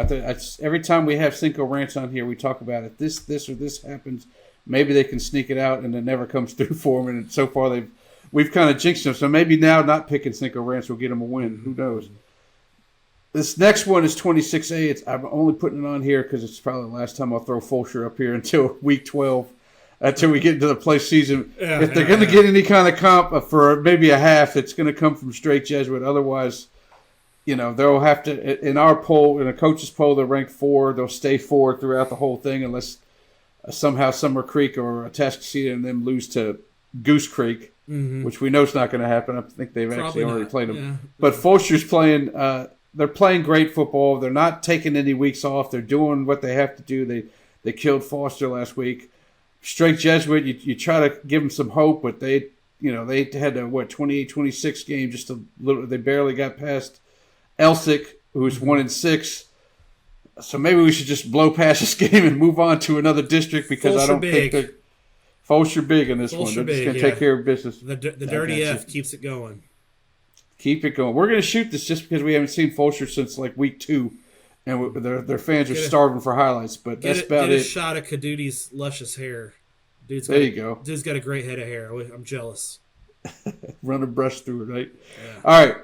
[SPEAKER 1] Every time we have Cinco Ranch on here, we talk about it. This or this happens. Maybe they can sneak it out, and it never comes through for them. And so far, we've kind of jinxed them. So maybe now not picking Cinco Ranch will get them a win. Who knows? This next one is 26A. I'm only putting it on here because it's probably the last time I'll throw Fulshear up here until week 12, until we get into the play season. If they're going to get any kind of comp for maybe a half, it's going to come from straight Jesuit. Otherwise, they'll have to, in our poll, in a coach's poll, they're ranked 4. They'll stay 4 throughout the whole thing unless somehow Summer Creek or Atascocita and them lose to Goose Creek, which we know is not going to happen. I think they've actually already played them. Yeah. But Fulshear's playing they're playing great football. They're not taking any weeks off. They're doing what they have to do. They killed Foster last week. Straight Jesuit, you try to give them some hope, but they had a 28-26 game, just a little. They barely got past Elsick, who's 1-6. So maybe we should just blow past this game and move on to another district because I don't think they're Fulshear big in this one. They're just going to take care of business.
[SPEAKER 2] The dirty F keeps it going.
[SPEAKER 1] Keep it going. We're going to shoot this just because we haven't seen Fulshear since like week 2, and their fans are starving for highlights. But that's about it.
[SPEAKER 2] Get a shot of Kaduti's luscious hair.
[SPEAKER 1] There you go.
[SPEAKER 2] Dude's got a great head of hair. I'm jealous.
[SPEAKER 1] Run a brush through it, right? Yeah. All right.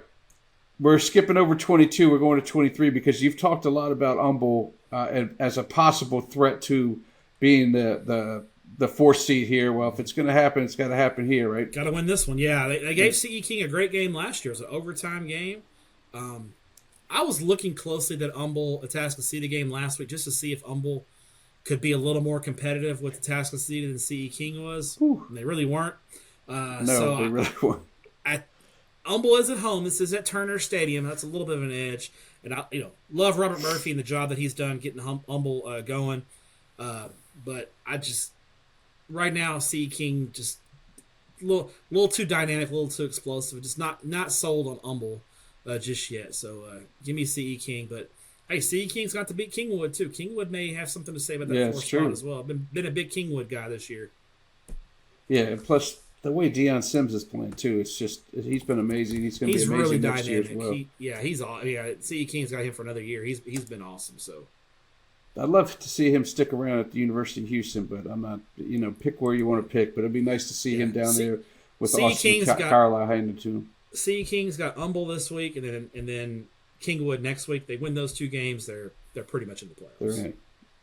[SPEAKER 1] We're skipping over 22. We're going to 23 because you've talked a lot about Humble as a possible threat to being the 4th seed here. Well, if it's going to happen, it's got to happen here, right?
[SPEAKER 2] Got to win this one. Yeah, they gave C.E. King a great game last year. It was an overtime game. I was looking closely at that Humble Atascocita game last week just to see if Humble could be a little more competitive with Atascocita than C.E. King was. They really weren't.
[SPEAKER 1] No, they really weren't.
[SPEAKER 2] Humble is at home. This is at Turner Stadium. That's a little bit of an edge. And I love Robert Murphy and the job that he's done getting Humble going. But I just right now C.E. King just a little too dynamic, a little too explosive. Just not sold on Humble just yet. So give me C.E. King. But hey, C.E. King's got to beat Kingwood too. Kingwood may have something to say about that 4th spot as well. I've been a big Kingwood guy this year. Yeah,
[SPEAKER 1] and plus the way Deion Sims is playing too, it's just he's been amazing. He's going to be amazing
[SPEAKER 2] really
[SPEAKER 1] next
[SPEAKER 2] dynamic.
[SPEAKER 1] year as well.
[SPEAKER 2] C.E. King's got him for another year. He's been awesome. So
[SPEAKER 1] I'd love to see him stick around at the University of Houston, but I'm not. Pick where you want to pick. But it'd be nice to see him down there with Austin Carlisle handed to him.
[SPEAKER 2] C.E. King's got Humble this week, and then Kingwood next week. They win those 2 games, they're pretty much in the playoffs.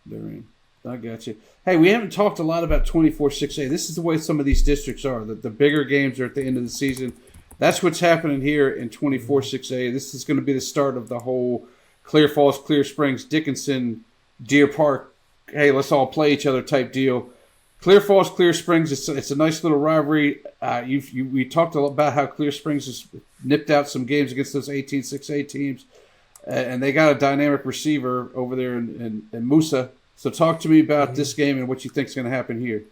[SPEAKER 1] They're in. I got you. Hey, we haven't talked a lot about 24-6A. This is the way some of these districts are. The bigger games are at the end of the season. That's what's happening here in 24-6A. This is going to be the start of the whole Clear Falls, Clear Springs, Dickinson, Deer Park, hey, let's all play each other type deal. Clear Falls, Clear Springs, it's a nice little rivalry. We talked a lot about how Clear Springs has nipped out some games against those 18-6A teams, and they got a dynamic receiver over there in Musa. So talk to me about this game and what you think is going to happen here.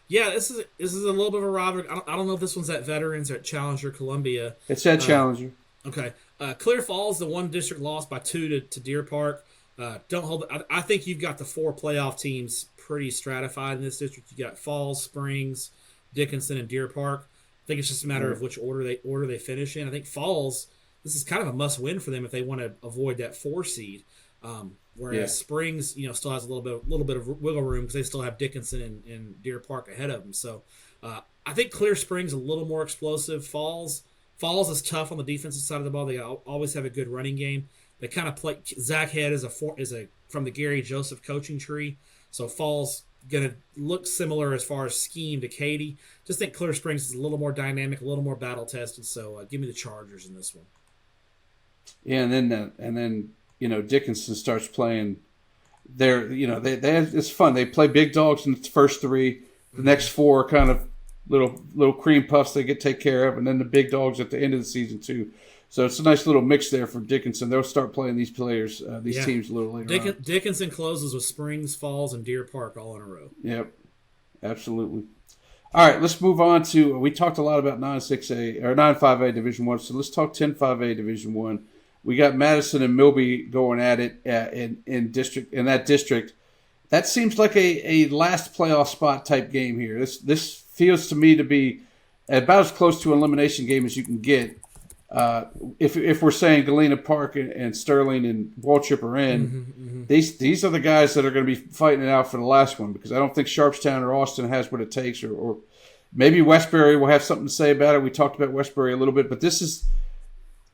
[SPEAKER 2] Yeah, this is a little bit of a rivalry. I don't know if this one's at Veterans or at Challenger Columbia.
[SPEAKER 1] It's at Challenger.
[SPEAKER 2] Okay. Clear Falls, the one district lost by 2 to Deer Park. Don't hold. I think you've got the 4 playoff teams pretty stratified in this district. You got Falls, Springs, Dickinson, and Deer Park. I think it's just a matter of which order they finish in. I think Falls, this is kind of a must win for them if they want to avoid that 4 seed. Whereas Springs, still has a little bit of wiggle room because they still have Dickinson and Deer Park ahead of them. So I think Clear Springs a little more explosive. Falls is tough on the defensive side of the ball. They always have a good running game. They kind of play. Zach Head is from the Gary Joseph coaching tree, so Falls gonna look similar as far as scheme to Katy. Just think Clear Springs is a little more dynamic, a little more battle tested. So give me the Chargers in this one.
[SPEAKER 1] Yeah, and then Dickinson starts playing. It's fun. They play big dogs in the first 3. The next 4 are kind of little cream puffs they take care of, and then the big dogs at the end of the season too. So it's a nice little mix there for Dickinson. They'll start playing these players, teams a little later on.
[SPEAKER 2] Dickinson closes with Springs, Falls, and Deer Park all in a row.
[SPEAKER 1] Yep, absolutely. All right, let's move on to. We talked a lot about 9-6A or 9-5A Division One, so let's talk 10-5A Division One. We got Madison and Milby going at it in that district. That seems like a last playoff spot type game here. This feels to me to be about as close to an elimination game as you can get. If we're saying Galena Park and Sterling and Waltrip are in, these are the guys that are going to be fighting it out for the last one, because I don't think Sharpstown or Austin has what it takes, or maybe Westbury will have something to say about it. We talked about Westbury a little bit, but this is,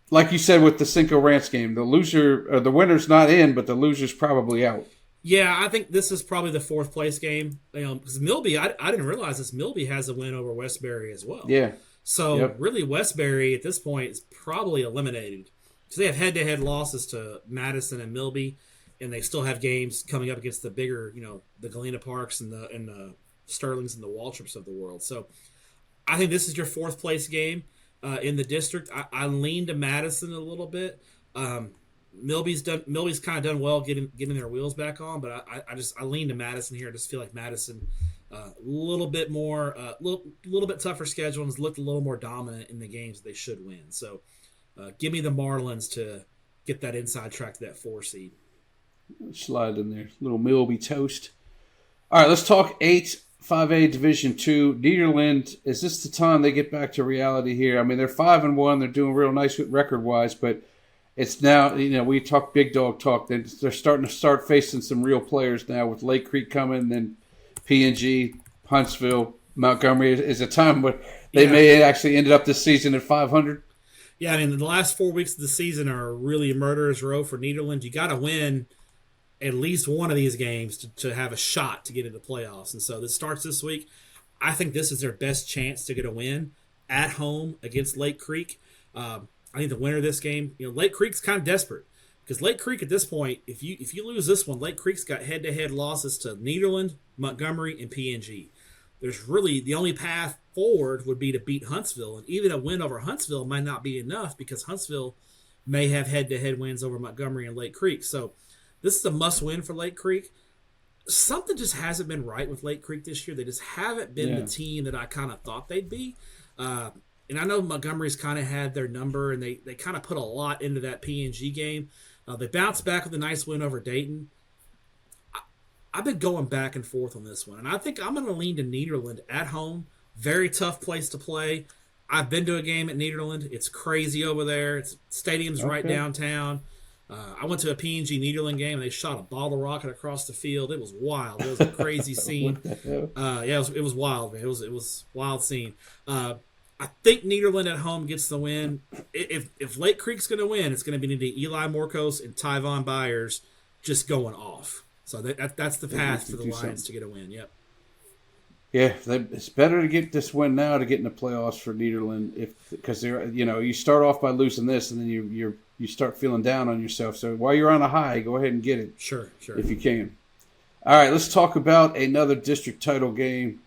[SPEAKER 1] like you said with the Cinco Ranch game, the winner's not in, but the loser's probably out.
[SPEAKER 2] Yeah, I think this is probably the fourth place game. Because Milby, I didn't realize this. Milby has a win over Westbury as well.
[SPEAKER 1] Yeah.
[SPEAKER 2] So really, Westbury at this point is probably eliminated, because they have head-to-head losses to Madison and Milby, and they still have games coming up against the bigger, the Galena Parks and the Sterlings and the Waltrips of the world. So I think this is your fourth place game in the district. I lean to Madison a little bit. Milby's kind of done well getting their wheels back on, but I lean to Madison here. I just feel like Madison a little bit more, little bit tougher schedule, and has looked a little more dominant in the games that they should win. So give me the Marlins to get that inside track to that 4 seed.
[SPEAKER 1] Slide in there, little Milby toast. All right, let's talk 8-5A Division II. Nederland, is this the time they get back to reality here? I mean, they're 5-1. They're doing real nice record-wise, but it's now, we talk big dog talk. They're starting to facing some real players now with Lake Creek coming, then P&G, Huntsville, Montgomery. Is a time where they may actually ended up this season at 500.
[SPEAKER 2] Yeah, I mean, the last 4 weeks of the season are really a murderer's row for Nederland. You got to win at least one of these games to have a shot to get into the playoffs. And so this starts this week. I think this is their best chance to get a win at home against Lake Creek. I think the winner of this game, Lake Creek's kind of desperate, because Lake Creek at this point, if you lose this one, Lake Creek's got head-to-head losses to Nederland, Montgomery, and P&G. There's really the only path forward would be to beat Huntsville, and even a win over Huntsville might not be enough, because Huntsville may have head-to-head wins over Montgomery and Lake Creek. So this is a must-win for Lake Creek. Something just hasn't been right with Lake Creek this year. They just haven't been the team that I kind of thought they'd be. And I know Montgomery's kind of had their number, and they kind of put a lot into that P&G game. They bounced back with a nice win over Dayton. I've been going back and forth on this one, and I think I'm going to lean to Nederland at home. Very tough place to play. I've been to a game at Nederland. It's crazy over there. Stadium's right downtown. I went to a P&G Nederland game, and they shot a bottle rocket across the field. It was wild. It was a crazy scene. It was wild, man. It was a wild scene. I think Nederland at home gets the win. If Lake Creek's going to win, it's going to be to Eli Morcos and Tyvon Byers just going off. So that's the path for the Lions to get a win. Yep.
[SPEAKER 1] Yeah, it's better to get this win now to get in the playoffs for Nederland, because you start off by losing this, and then you start feeling down on yourself. So while you're on a high, go ahead and get it.
[SPEAKER 2] Sure.
[SPEAKER 1] If you can. All right, let's talk about another district title game.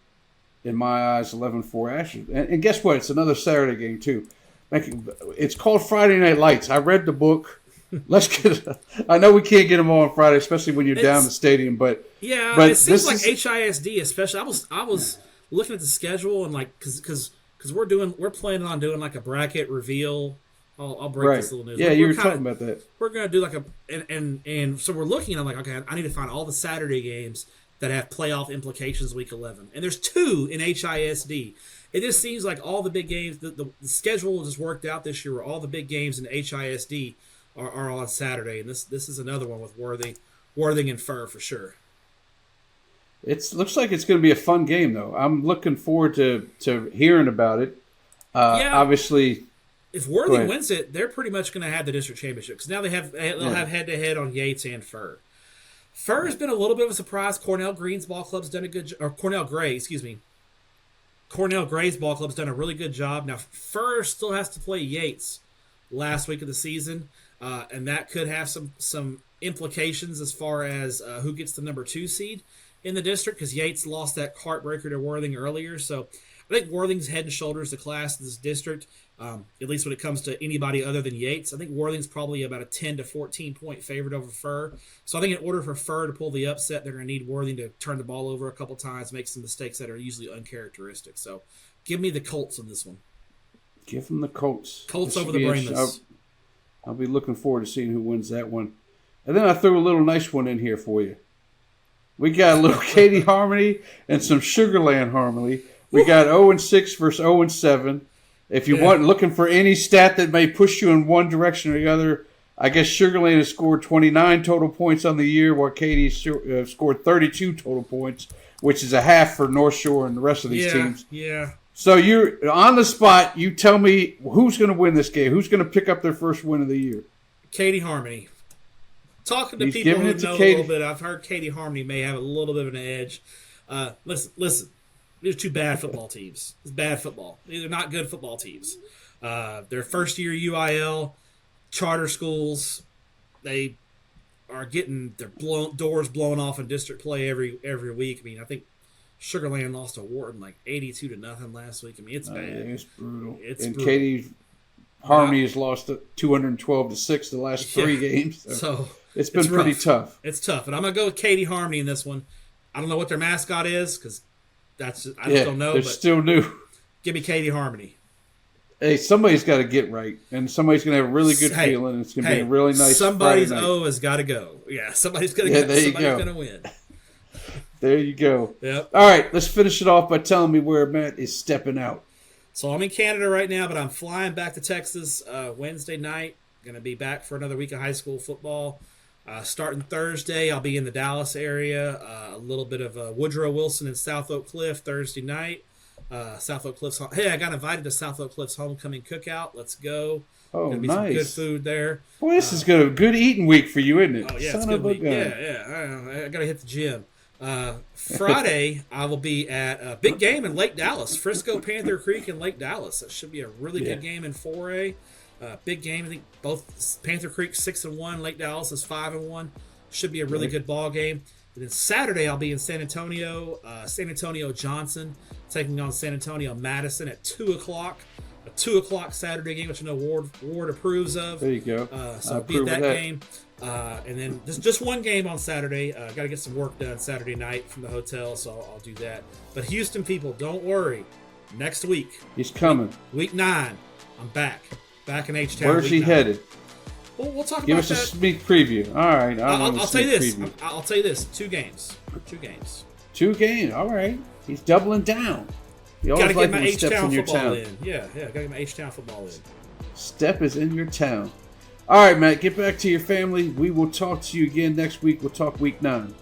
[SPEAKER 1] In my eyes, 11-4 Ashland. And guess what? It's another Saturday game, too. It's called Friday Night Lights. I read the book. I know we can't get them all on Friday, especially when you're down the stadium. But
[SPEAKER 2] it seems like HISD, especially. I was looking at the schedule, and because we're planning on doing like a bracket reveal. I'll break this little news.
[SPEAKER 1] Yeah, you were talking about that.
[SPEAKER 2] We're gonna do like and so we're looking. I'm like, okay, I need to find all the Saturday games that have playoff implications week 11. And there's 2 in HISD. It just seems like all the big games, the schedule just worked out this year where all the big games in HISD are on Saturday. And this is another one with Worthing and Fur for sure.
[SPEAKER 1] It looks like it's going to be a fun game, though. I'm looking forward to hearing about it. Obviously,
[SPEAKER 2] if Worthing wins it, they're pretty much going to have the district championship, because now they'll have head-to-head on Yates and Fur. Fur has been a little bit of a surprise. Cornell Green's ball club's done a good job. Or Cornell Gray, excuse me. Cornell Gray's ball club's done a really good job. Now, Fur still has to play Yates last week of the season, and that could have some implications as far as who gets the number 2 seed in the district, because Yates lost that heartbreaker to Worthing earlier. So I think Worthing's head and shoulders the class in this district. at least when it comes to anybody other than Yates. I think Worthing's probably about a 10 to 14 point favorite over Furr. So I think in order for Furr to pull the upset, they're going to need Worthing to turn the ball over a couple times, make some mistakes that are usually uncharacteristic. So give me the Colts on this one.
[SPEAKER 1] Give them the Colts.
[SPEAKER 2] Colts over the Brainless.
[SPEAKER 1] I'll be looking forward to seeing who wins that one. And then I threw a little nice one in here for you. We got a little Katy Harmony and some Sugarland Harmony. We got 0-6 versus 0-7. If you want, looking for any stat that may push you in one direction or the other, I guess Sugarland has scored 29 total points on the year, while Katy scored 32 total points, which is a half for North Shore and the rest of these teams.
[SPEAKER 2] Yeah.
[SPEAKER 1] So you're on the spot. You tell me who's going to win this game. Who's going to pick up their first win of the year?
[SPEAKER 2] Katy Harmony. Talking to people who know a little bit, I've heard Katy Harmony may have a little bit of an edge. Listen. These are two bad football teams. It's bad football. These are not good football teams. They're first-year UIL, charter schools. They are getting their doors blown off in district play every week. I mean, I think Sugarland lost to Wharton like 82-0 last week. I mean, it's bad.
[SPEAKER 1] It's brutal.
[SPEAKER 2] Brutal.
[SPEAKER 1] Katy Harmony has lost 212-6 the last 3 games. So it's been pretty tough.
[SPEAKER 2] It's tough, and I'm gonna go with Katy Harmony in this one. I don't know what their mascot is because. I just don't know.
[SPEAKER 1] They're still new.
[SPEAKER 2] Give me Katy Harmony.
[SPEAKER 1] Hey, somebody's got to get right, and somebody's going to have a really good feeling, and it's going to be a really nice
[SPEAKER 2] somebody's
[SPEAKER 1] Friday night.
[SPEAKER 2] O has got to go. Yeah, somebody's going to go. Somebody's going to win.
[SPEAKER 1] There you go.
[SPEAKER 2] Yep.
[SPEAKER 1] All right, let's finish it off by telling me where Matt is stepping out.
[SPEAKER 2] So I'm in Canada right now, but I'm flying back to Texas Wednesday night. Going to be back for another week of high school football. Starting Thursday, I'll be in the Dallas area. A little bit of Woodrow Wilson and South Oak Cliff Thursday night. South Oak Cliff's I got invited to South Oak Cliff's homecoming cookout. Let's go.
[SPEAKER 1] Oh,
[SPEAKER 2] Gonna be
[SPEAKER 1] nice.
[SPEAKER 2] some good food there.
[SPEAKER 1] Boy, this is a good eating week for you, isn't it?
[SPEAKER 2] Oh, yeah, it's a good week. Yeah. I got to hit the gym. Friday, I will be at a big game in Lake Dallas. Frisco Panther Creek in Lake Dallas. That should be a really good game in 4A. Big game. I think both Panther Creek 6-1, Lake Dallas is 5-1. Should be a really good ball game. And then Saturday I'll be in San Antonio. San Antonio Johnson taking on San Antonio Madison at 2:00. A 2:00 Saturday game, which I know Ward approves of.
[SPEAKER 1] There you go.
[SPEAKER 2] So I'll be at that game. And then just one game on Saturday. Got to get some work done Saturday night from the hotel, so I'll do that. But Houston people, don't worry. Next week,
[SPEAKER 1] he's coming.
[SPEAKER 2] Week 9, I'm back. Back in H-Town.
[SPEAKER 1] Where's he headed?
[SPEAKER 2] Well, we'll talk
[SPEAKER 1] Give
[SPEAKER 2] about
[SPEAKER 1] us a sneak preview. All right.
[SPEAKER 2] I'll tell you this. I'll tell you this. 2 games. 2 games.
[SPEAKER 1] 2 games. All right. He's doubling down. You
[SPEAKER 2] got to get my H-Town football in. Yeah. Got to get my H-Town football in.
[SPEAKER 1] Stepp is in your town. All right, Matt. Get back to your family. We will talk to you again next week. We'll talk week 9.